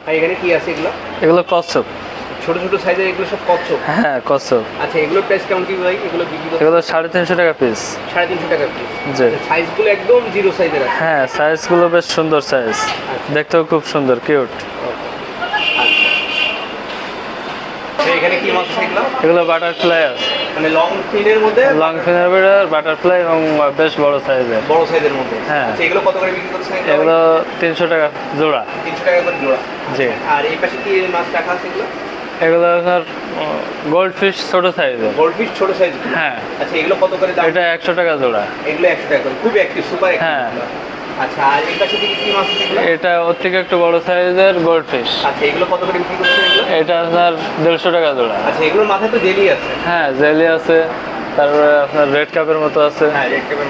আর এখানে কি আছে এগুলো? এগুলো কচ্ছপ। ছোট ছোট সাইজের এগুলো সব কচ্ছপ। হ্যাঁ কচ্ছপ। আচ্ছা এগুলোর প্রাইস কেমন কি ভাই? এগুলো বিক্রি করতে এগুলো 350 টাকা পিস। 350 টাকা পিস। জি। সাইজগুলো একদম জিরো সাইজের আছে। হ্যাঁ সাইজগুলো বেশ সুন্দর সাইজ, দেখতেও খুব সুন্দর কিউট। এখানে কি মাছ আছে এগুলো? এগুলো বাটারফ্লাই আছে, মানে লং ফিনের মধ্যে, লং ফিনের বাটারফ্লাই এবং বেশ বড় সাইজের। বড় সাইজের মধ্যে। হ্যাঁ। আচ্ছা এগুলো কত করে বিক্রি করছেন? এগুলো 300 টাকা জোড়া। 300 টাকা করে জোড়া। জি। আর এই পাশে কি মাছ রাখা আছে এগুলো? এগুলো আপনার গোল্ড ফিশ ছোট সাইজের। গোল্ড ফিশ ছোট সাইজ। হ্যাঁ। আচ্ছা এগুলো কত করে দাম? এটা 100 টাকা জোড়া। এগুলো 100 টাকা করে, খুব অ্যাক্টিভ, সুপার অ্যাক্টিভ। হ্যাঁ। আচ্ছা আর এই পাশে কি কি মাছ আছে এগুলো? এটা ওর থেকে একটু বড় সাইজের গোল্ড ফিশ। আচ্ছা এগুলো কত করে বিক্রি করছেন এগুলো? এটা আপনার 150 টাকা জোড়া। আচ্ছা এগুলোর মাথায় তো জেলি আছে। হ্যাঁ জেলি আছে, তারপরে আপনার রেড কাপের মতো আছে। হ্যাঁ রেড কাপের।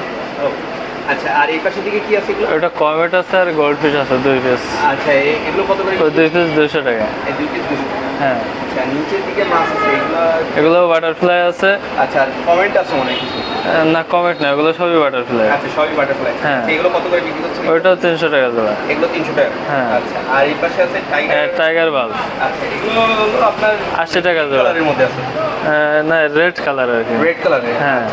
আচ্ছা আর এই পাশে দিকে কি আছে এগুলো? এটা কমেট আছে আর গোল্ড ফিশ আছে 2 পিস। আচ্ছা এগুলো কত করে? ওই 2 পিস 200 টাকা। এই 2 পিস 200 টাকা। হ্যাঁ। আচ্ছা নিচের দিকে মাছ আছে এগুলো? এগুলো বাটারফ্লাই আছে। আচ্ছা কমেন্ট আছে মনে হয় কিছু? না কমেট না, এগুলো সবই বাটারফ্লাই। আচ্ছা সবই বাটারফ্লাই। হ্যাঁ। এগুলো কত করে বিক্রি করছেন? ওইটাও 300 টাকা জোড়া। এগুলো 300 টাকা। হ্যাঁ। আচ্ছা আর এই পাশে আছে টাইগার। Tiger bulb. আচ্ছা এগুলো হলো আপনার 80 টাকা জোড়া। কালারের মধ্যে আছে। না রেড কালার আর কি। রেড কালারের। হ্যাঁ।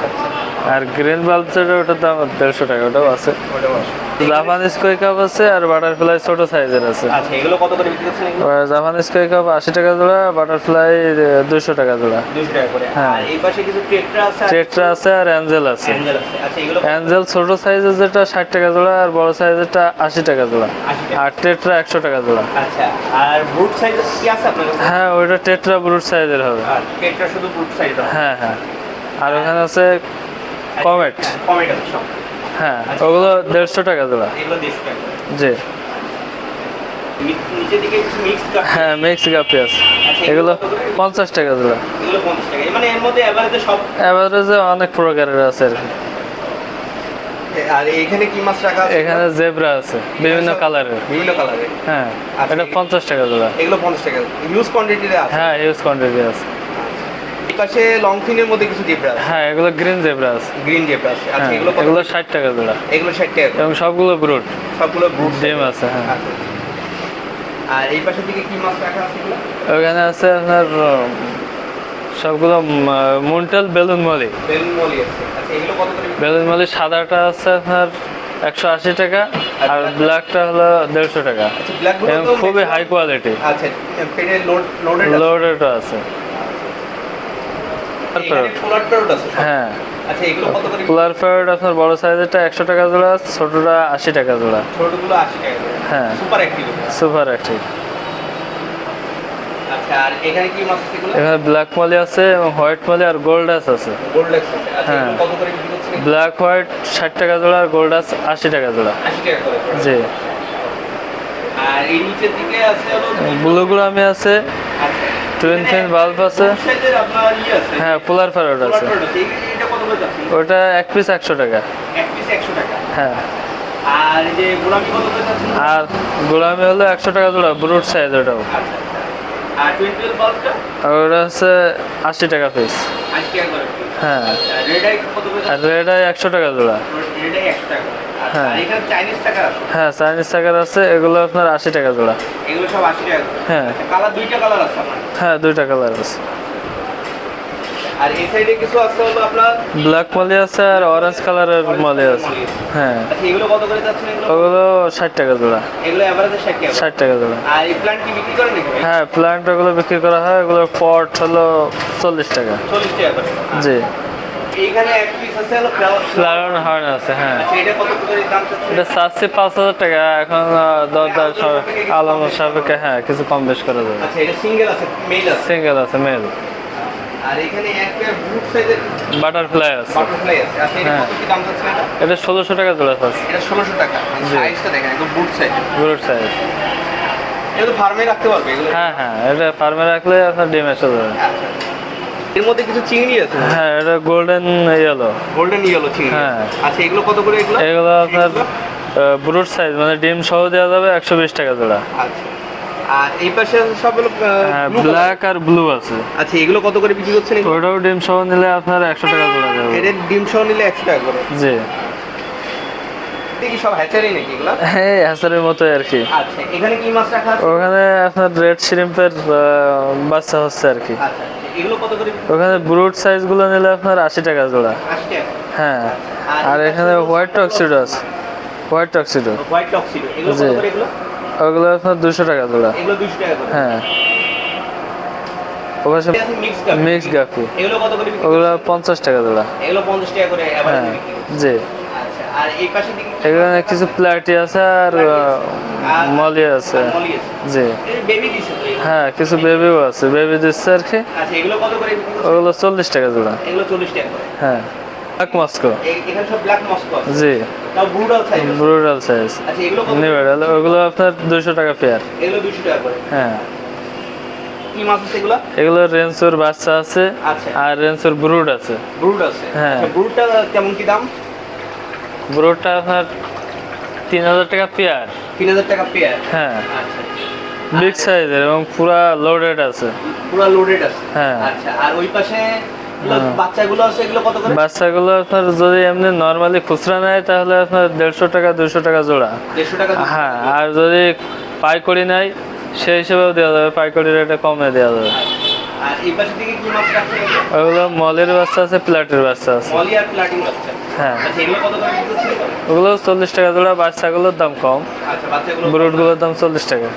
আর গ্রিন বাল্ব যেটা ওটার দাম 150 টাকা, ওটাও আছে। ওটাও আছে। জাপানিজ কই কাপ আছে আর বাটারফ্লাই ছোট সাইজের আছে। আচ্ছা এগুলো কত করে বিক্রি করছেন এগুলো? জাপানিজ কই কাপ 80 টাকা জোড়া, বাটারফ্লাই 200 টাকা জোড়া। 200 টাকা করে। হ্যাঁ। আর এই পাশে কিছু টেট্রা আছে। টেট্রা আছে আর অ্যাঞ্জেল আছে। অ্যাঞ্জেল আছে। আচ্ছা এগুলো অ্যাঞ্জেল ছোট সাইজের যেটা 60 টাকা জোড়া আর বড় সাইজেরটা 80 টাকা জোড়া। 80 টাকা। আর টেট্রা 100 টাকা জোড়া। আচ্ছা আর ব্রুট সাইজ কি আছে আপনার কাছে? হ্যাঁ ওইটা টেট্রা ব্রুট সাইজের হবে। আর টেট্রা শুধু ব্রুট সাইজ হবে। হ্যাঁ হ্যাঁ। আর ওখানে আছে কমেট। কমেট আছে সব। হ্যাঁ ওগুলো 150 টাকা জোড়া। এগুলো 150 টাকা। জি। নিচের দিকে কিছু মিক্স কাপ। হ্যাঁ মিক্স গাপি আছে, এগুলো 50 টাকা জোড়া। এগুলো 50 টাকা। মানে এর মধ্যে এভারেজে সব। এভারেজে অনেক প্রকারের আছে আর কি। আর এখানে কি মাছ রাখা আছে? এখানে জেব্রা আছে বিভিন্ন কালারের। বিভিন্ন কালারের। হ্যাঁ আচ্ছা, এটা 50 টাকা জোড়া। এগুলো 50 টাকা। হিউজ কোয়ান্টিটিতে আছে। হ্যাঁ হিউজ কোয়ান্টিটি আছে। এই পাশে লং ফিনের মধ্যে কিছু জেব্রা আছে। হ্যাঁ এগুলো গ্রিন জেব্রা আছে। গ্রিন জেব্রা আছে। আচ্ছা হ্যাঁ এগুলো কত? এগুলো 60 টাকা জোড়া। এগুলো 60 টাকা করে। এবং সবগুলো ব্রুড, সবগুলো ব্রুট ডিম আছে। হ্যাঁ। আচ্ছা। আর এই পাশের দিকে কি মাছ রাখা আছে এগুলো? ওখানে আছে আপনার সবগুলো মুন্টাল বেলুন মলি। বেলুন মলি আছে। আচ্ছা এগুলো কত করে? বেলুন মলি সাদাটা আছে আপনার 180 টাকা আর ব্ল্যাকটা হলো 150 টাকা। আচ্ছা ব্ল্যাক গুলো এবং তো খুবই হাই কোয়ালিটি। আচ্ছা পেনের লোডেড আছে। লোডেডও আছে। এখানে পোলার প্যারট আছে সব। হ্যাঁ আচ্ছা এগুলো কত করে? পোলার প্যারট আপনার বড় সাইজেরটা 100 টাকা জোড়া, ছোটটা 80 টাকা জোড়া। ছোটগুলো 80 টাকা করে। হ্যাঁ সুপার অ্যাক্টিভ। Super active. আচ্ছা আর এখানে কি মাছ আছে এগুলো? এখানে ব্ল্যাক মলি আছে এবং হোয়াইট মলি আর গোল্ডাস আছে। গোল্ডেক্স আছে। আচ্ছা হ্যাঁ। এগুলো কত করে বিক্রি করছেন? ব্ল্যাক হোয়াইট 60 টাকা জোড়া আর গোল্ডাস 80 টাকা জোড়া। 80 টাকা করে। জি। আর এই নিচের দিকে আছে হলো ব্লুগ্রামে আছে, আচ্ছা টুইন ফিন বাল্ব আছে। সাইজের আপনার আছে। হ্যাঁ পোলার প্যারট পোলার আছে। প্যারট আছে। এটা কত করে যাচ্ছে? ওটা এক পিস 100 টাকা। এক পিস 100 টাকা। হ্যাঁ। আর এই যে গোলামি কত করে যাচ্ছে? আর গোলামি হলো 100 টাকা জোড়া, ব্রুট সাইজ ওটাও। আচ্ছা আচ্ছা। আর 12 বাল্বটা? আর ওটা হচ্ছে 80 টাকা পিস। 80 টাকা করে। হ্যাঁ। আচ্ছা রেড আই কত করে আর যাচ্ছে? রেড আই 100 টাকা জোড়া। রেড আই 100 টাকা। আচ্ছা হ্যাঁ। আর এখানে চাইনিজ টাকা আছে। হ্যাঁ চাইনিজ টাকার আছে, এগুলো আপনার 80 টাকা জোড়া। এগুলো সব 80 টাকা করে। হ্যাঁ। আচ্ছা কালার দুইটা কালার আছে আপনার। হ্যাঁ 2টা কালার আছে। আর এই সাইডে কিছু আছে হলো আপনার ব্ল্যাক মলি আছে আর অরেঞ্জ কালারের মলি আছে। হ্যাঁ আচ্ছা এগুলো কত করে যাচ্ছে এগুলো? ওগুলো 60 টাকা জোড়া। এগুলো এভারেজে 60 টাকা। 60 টাকা জোড়া। আর এই প্ল্যান্ট কি বিক্রি করেন নাকি ভাই? হ্যাঁ প্ল্যান্ট ওগুলো বিক্রি করা হয়, ওগুলো পট হলো 40 টাকা। 40 টাকা করে। জি। এইখানে এক পিস আছে হলো ফ্লাওয়ার হর্ন আছে। হ্যাঁ আচ্ছা এটা কত করে দাম চাচ্ছে? এটা চাচ্ছি 5000 টাকা, এখন দরদার আলামত সাপেক্ষে হ্যাঁ কিছু কম বেশ করা যাবে। আচ্ছা এটা সিঙ্গেল আছে, মেল আছে। সিঙ্গেল আছে মেল। আর এখানে একটা ব্রুট সাইজের বাটারফ্লাই আছে। বাটারফ্লাই আছে। আচ্ছা এটা হ্যাঁ। কত কি দাম চাচ্ছে এটা? এটা 1600 টাকা জোড়া আছে। এটা 1600 টাকা। জি। সাইজটা দেখেন একদম ব্রুট সাইজ। Brood size. এটা তো ফার্মে রাখতে পারবে এগুলো? হ্যাঁ হ্যাঁ এটা ফার্মে রাখলে আপনার ডিম এসে যাবে। আচ্ছা এর মধ্যে কিছু চিংড়ি আছে। হ্যাঁ এটা গোল্ডেন ইয়েলো। গোল্ডেন ইয়েলো চিংড়ি। হ্যাঁ। আচ্ছা এগুলো কত করে এগুলো? এগুলো আপনার ব্রুট সাইজ মানে ডিম সহ দেওয়া যাবে 120 টাকা জোড়া। আচ্ছা আর এই পাশে আছে সব হলো ব্ল্যাক আর ব্লু আছে। আচ্ছা এগুলো কত করে বিক্রি করছেন এগুলো? ওটাও ডিম সহ নিলে আপনার 100 টাকা জোড়া যাবে। এর ডিম সহ নিলে 100 টাকা করে। জি। দেখতে কি সব হ্যাচারি নাকি এগুলো? হ্যাঁ হ্যাচারের মতোই আর কি। আচ্ছা, এখানে কি মাছ রাখা আছে? ওখানে আপনার রেড শ্রিম্পের বাচ্চা হচ্ছে আর কি। আচ্ছা, এগুলো কত করে? ওখানে ব্রুড সাইজগুলো নিলে আপনার 80 টাকা জোড়া। 80 টাকা। হ্যাঁ, আর এখানে হোয়াইট টক্সিডো আছে, হোয়াইট টক্সিডো। হোয়াইট টক্সিডো এগুলো কত করে এগুলো? ওগুলো আপনার 200 টাকা জোড়া। এগুলো 200 টাকা করে। হ্যাঁ, ওপাশে মিক্স গাপি, এগুলো কত করে? ওগুলো 50 টাকা জোড়া। এগুলো 50 টাকা করে এভারেজ হ্যাঁ বিক্রি করছে। জি। আচ্ছা, আর এই পাশে দিকে এখানে কিছু প্লাটি আছে আর মলি আছে। মলি আছে। জি। এই বেবি দিছে তো এগুলো? হ্যাঁ, কিছু বেবিও আছে, বেবি দিচ্ছে আর কি। আচ্ছা, এগুলো কত করে বিক্রি করছে? ওগুলো 40 টাকা জোড়া। এগুলো 40 টাকা করে। হ্যাঁ, ব্ল্যাক মস্কো। এখানে সব ব্ল্যাক মস্কো আছে। জি, তাও ব্রুডাল সাইজ। ব্রুডাল সাইজ। আচ্ছা, এগুলো কত? নিউডাল, ওগুলো আপনার 200 টাকা পেয়ার। এগুলো 200 টাকা করে। হ্যাঁ, কি মাছ আছে এগুলো? এগুলো রেঞ্চোর বাচ্চা আছে আচ্ছা, আর রেঞ্চোর ব্রুড আছে। ব্রুড আছে। হ্যাঁ। আচ্ছা, ব্রুডটা কেমন কি দাম? ব্রুডটা আপনার 3000 টাকা পেয়ার। 3000 টাকা পেয়ার। হ্যাঁ, আচ্ছা, বিগ সাইজের এবং পুরা লোডেড আছে। পুরো লোডেড আছে। হ্যাঁ। আচ্ছা, আর ওই পাশে বাচ্চাগুলো আছে, এগুলো কত করে? বাচ্চাগুলো আপনার যদি এমনি নর্মালি খুচরা নেয় তাহলে আপনার 150 টাকা 200 টাকা জোড়া। 150 টাকা। হ্যাঁ, আর যদি পাইকারি নেয় সেই হিসেবেও দেওয়া যাবে, পাইকারি রেটে কমে দেওয়া যাবে। আর এই পাশে দিকে কি মাছ রাখছে? ওগুলো মলের বাচ্চা আছে, প্লাটের বাচ্চা আছে। মলি আর প্লাটিং বাচ্চা। হ্যাঁ, আচ্ছা, এগুলো কত করে বিক্রি করছে? ওগুলো 40 টাকা জোড়া, বাচ্চাগুলোর দাম কম, আচ্ছা, বাচ্চাগুলো ব্রুডগুলোর দাম 40 টাকা।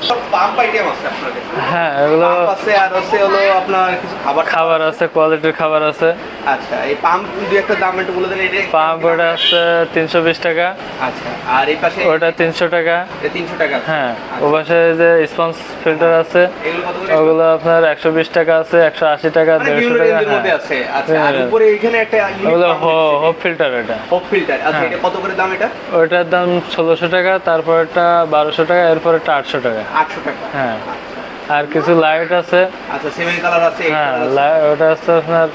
সব পাম্প আইটেম আছে আপনাদের? হ্যাঁ, এগুলো পাম্প আছে, আর হচ্ছে হলো আপনার কিছু খাবার খাবার আছে, কোয়ালিটির খাবার আছে। আচ্ছা, এই পাম্প দুই একটা দাম একটু বলে দেন। এটা পাম্প ওটা আছে 320 টাকা। আচ্ছা, আর এই পাশে ওটা 300 টাকা। এটা 300 টাকা। হ্যাঁ, ও পাশে যে স্পঞ্জ ফিল্টার আছে, এগুলো কত করে? ওগুলো আপনার 120 টাকা আছে, 180 টাকা, মানে 150 বিভিন্ন টাকা। রেঞ্জের মধ্যে হ্যাঁ, আছে। আচ্ছা, আর হ্যাঁ। উপরে এখানে একটা ওগুলো হোপ ফিল্টার। এটা হোপ ফিল্টার। আচ্ছা, হ্যাঁ। এটা কত করে দাম এটা? ওটার দাম 1600 টাকা, তারপরটা 1200 টাকা, এরপরটা 800 টাকা। 800 টাকা। হ্যাঁ, আর কিছু লাইট আছে। আচ্ছা, সেভেন কালার আছে, এইট হ্যাঁ, কালার আছে। ওটা আছে আপনার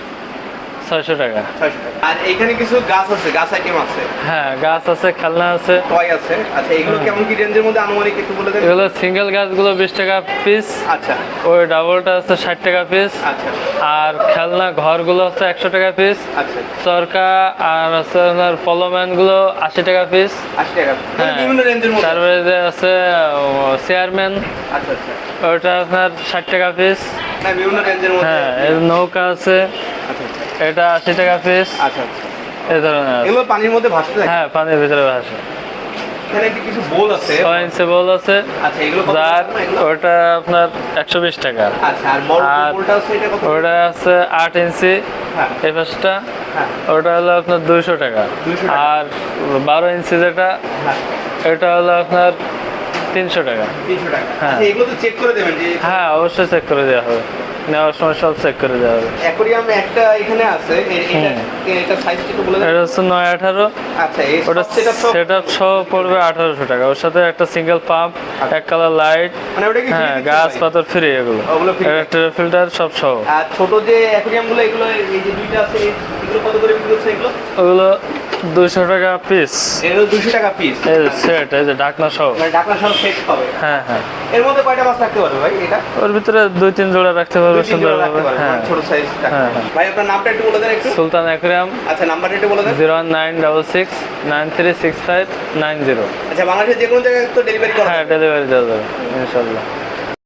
600 টাকা। 600 টাকা। আর এখানে কিছু গাছ আছে, গাছ আইটেম আছে, হ্যাঁ, গাছ আছে, খেলনা আছে। টয় আছে। আচ্ছা, এগুলো কেমন কি রেঞ্জের মধ্যে আনুমানিক একটু বলে দেন? এগুলো সিঙ্গেল গাছগুলো 20 টাকা পিস। আচ্ছা, ওই ডাবলটা আছে 60 টাকা পিস। আচ্ছা, আর খেলনা ঘরগুলো হচ্ছে 100 টাকা পিস। আচ্ছা, চরকা আর হচ্ছে আপনার পলোম্যান গুলো 80 টাকা পিস। 80 টাকা। মানে হ্যাঁ, বিভিন্ন রেঞ্জের মধ্যে। তারপরে যে আছে চেয়ারম্যান, আচ্ছা, আচ্ছা, ওটা আপনার 60 টাকা পিস। না বিভিন্ন রেঞ্জের মধ্যে। হ্যাঁ, এর নৌকা আছে, আচ্ছা, আচ্ছা, এটা 80 টাকা পিস। আচ্ছা, আচ্ছা। এই ধরনের আছে। এগুলো পানির মধ্যে ভাসতে থাকে? হ্যাঁ, পানির ভিতরে ভাসে। এখানে একটি কিছু বোল আছে। 6 ইঞ্চি বল আছে, আচ্ছা, এগুলো কত যার দাম এগুলো? ওটা আপনার 120 টাকা। আচ্ছা, আর বড় যে আর বোলটা আছে এটা কত? ওটা আছে 8 ইঞ্চি, হ্যাঁ, এই পাশটা, হ্যাঁ, ওটা হলো আপনার 200 টাকা। 200 টাকা। আর 12 ইঞ্চি যেটা, হ্যাঁ, এটা হলো আপনার 300 টাকা। 300 টাকা। হ্যাঁ। আচ্ছা, এগুলো তো চেক করে দেবেন যে হ্যাঁ, অবশ্যই চেক করে দেওয়া হবে, নেওয়ার সময় সব চেক করে দেওয়া হবে। অ্যাকোরিয়াম একটা এখানে আছে, এটা সাইজটা একটু বলে দেন। এটা হচ্ছে 918। আচ্ছা, এই ওটা সেটআপ সব সেট আপ সহ পড়বে 1800 টাকা। ওর সাথে একটা সিঙ্গেল পাম্প, এক কালার লাইট, মানে ওটা কি free হ্যাঁ, দিচ্ছে গাছ ভাই? পাতার ফ্রি এগুলো। ওগুলো free ফিল্টার সব সহ। আর ছোট যে অ্যাকোরিয়াম গুলো এগুলো এই যে দুইটা আছে এগুলো কত করে বিক্রি হচ্ছে এগুলো? ওগুলো 200 টাকা পিস। এগুলো 200 টাকা পিস। এই যে সেট, এই যে ঢাকনা সহ। মানে ঢাকনা সহ সেট হবে। হ্যাঁ, হ্যাঁ, এর মধ্যে কয়টা মাছ রাখতে পারবে ভাই এটা? ওর ভিতরে 2-3 জোড়া রাখতে পারবে, 2-3 জোড়া রাখতে সুন্দরভাবে। পারবে, হ্যাঁ, মানে ছোট সাইজ রাখতে হ্যাঁ, পারবে। ভাই আপনার নামটা একটু বলে দেন একটু। সুলতান অ্যাকুরিয়াম। আচ্ছা, নাম্বারটা একটু বলে দেন। 09669365990। আচ্ছা, বাংলাদেশের যে কোনো জায়গায় তো ডেলিভারি করা হ্যাঁ, যাবে? ডেলিভারি দেওয়া যাবে ইনশাল্লাহ।